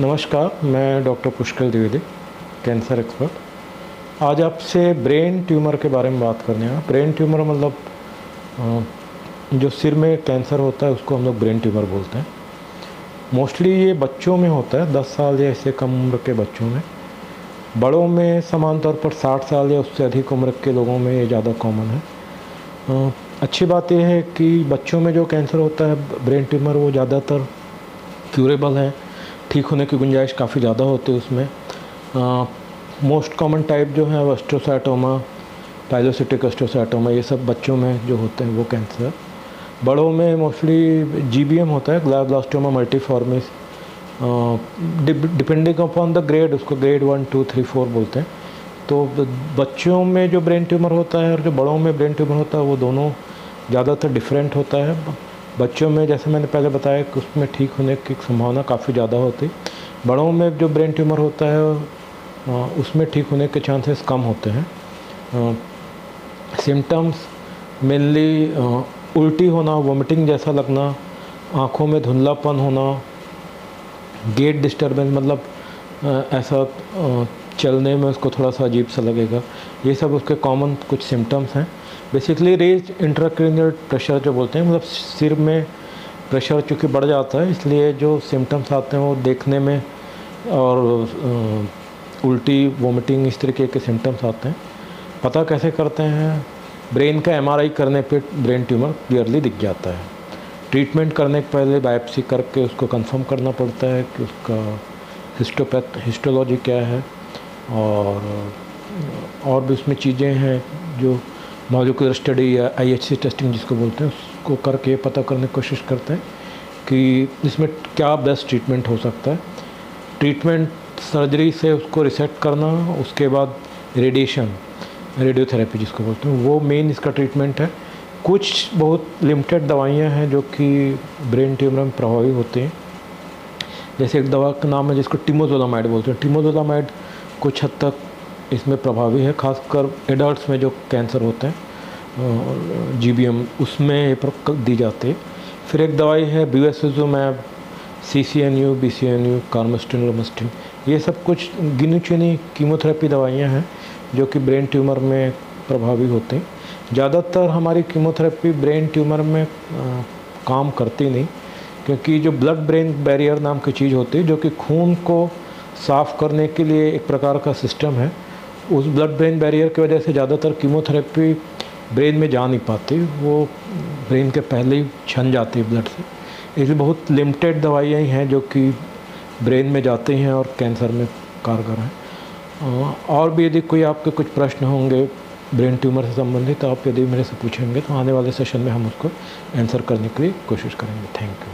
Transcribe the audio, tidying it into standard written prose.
नमस्कार, मैं doctor Pushkar Dwivedi, cancer expert. आज आपसे ब्रेन ट्यूमर के बारे में बात करने आया। ब्रेन ट्यूमर मतलब जो सिर में कैंसर होता है उसको हम लोग ब्रेन ट्यूमर बोलते हैं। मोस्टली ये बच्चों में होता है, 10 साल या इससे कम उम्र के बच्चों में। बड़ों में समान तौर पर 60 साल या उससे अधिक उम्र के लोगों में ये ज़्यादा कॉमन है। अच्छी बात यह है कि बच्चों में जो कैंसर होता है ब्रेन ट्यूमर, वो ज़्यादातर क्यूरेबल है, ठीक होने की गुंजाइश काफ़ी ज़्यादा होती है उसमें। मोस्ट कॉमन टाइप जो है एस्ट्रोसाइटोमा, पाइलोसिटिक एस्ट्रोसाइटोमा, ये सब बच्चों में जो होते हैं वो कैंसर। बड़ों में मोस्टली जीबीएम होता है, ग्लायोब्लास्टोमा मल्टीफॉर्मिस। डिपेंडिंग अपॉन द ग्रेड, उसको ग्रेड 1, 2, 3, 4 बोलते हैं। तो बच्चों में जो ब्रेन ट्यूमर होता है और जो बड़ों में ब्रेन ट्यूमर होता है वो दोनों ज़्यादातर डिफरेंट होता है। बच्चों में जैसे मैंने पहले बताया कि उसमें ठीक होने की संभावना काफ़ी ज़्यादा होती है। बड़ों में जो ब्रेन ट्यूमर होता है उसमें ठीक होने के चांसेस कम होते हैं। सिम्टम्स मेनली उल्टी होना, वोमिटिंग जैसा लगना, आँखों में धुंधलापन होना, गेट डिस्टर्बेंस, मतलब ऐसा चलने में उसको थोड़ा सा अजीब सा लगेगा। ये सब उसके कॉमन कुछ सिम्टम्स हैं। बेसिकली रेज इंट्राक्रैनियल प्रेशर जो बोलते हैं, मतलब सिर में प्रेशर चूँकि बढ़ जाता है, इसलिए जो सिम्टम्स आते हैं वो देखने में और उल्टी, वोमिटिंग, इस तरीके के सिम्टम्स आते हैं। पता कैसे करते हैं? ब्रेन का एमआरआई करने पे ब्रेन ट्यूमर क्लियरली दिख जाता है। ट्रीटमेंट करने के पहले बायोप्सी करके उसको कंफर्म करना पड़ता है कि उसका हिस्टोलॉजी क्या है, और भी उसमें चीज़ें हैं जो मॉलिक्यूलर स्टडी या आईएचसी टेस्टिंग जिसको बोलते हैं, उसको करके पता करने की कोशिश करते हैं कि इसमें क्या बेस्ट ट्रीटमेंट हो सकता है। ट्रीटमेंट सर्जरी से उसको रिसेक्ट करना, उसके बाद रेडियोथेरेपी जिसको बोलते हैं, वो मेन इसका ट्रीटमेंट है। कुछ बहुत लिमिटेड दवाइयाँ हैं जो कि ब्रेन ट्यूमर में प्रभावी होती हैं। जैसे एक दवा का नाम है जिसको टिमोजोलामाइड बोलते हैं। टिमोजोलामाइड कुछ हद तक इसमें प्रभावी है, खासकर एडल्ट्स में जो कैंसर होते हैं जीबीएम, उसमें दी जाती है। फिर एक दवाई है बेविस्टुजुमैब, सीसीएनयू, बीसीएनयू, कार्मोस्टिन, लोमस्टिन, ये सब कुछ गिनी चुनी कीमोथेरेपी दवाइयाँ हैं जो कि ब्रेन ट्यूमर में प्रभावी होती हैं। ज़्यादातर हमारी कीमोथेरेपी ब्रेन ट्यूमर में काम करती नहीं, क्योंकि जो ब्लड ब्रेन बैरियर नाम की चीज़ होती है जो कि खून को साफ़ करने के लिए एक प्रकार का सिस्टम है, उस ब्लड ब्रेन बैरियर की वजह से ज़्यादातर कीमोथेरेपी ब्रेन में जा नहीं पाती, वो ब्रेन के पहले ही छन जाती है ब्लड से। इसलिए बहुत लिमिटेड दवाइयाँ ही हैं जो कि ब्रेन में जाती हैं और कैंसर में कारगर हैं। और भी यदि कोई आपके कुछ प्रश्न होंगे ब्रेन ट्यूमर से संबंधित, तो आप यदि मेरे से पूछेंगे तो आने वाले सेशन में हम उसको आंसर करने के लिए कोशिश करेंगे। Thank you.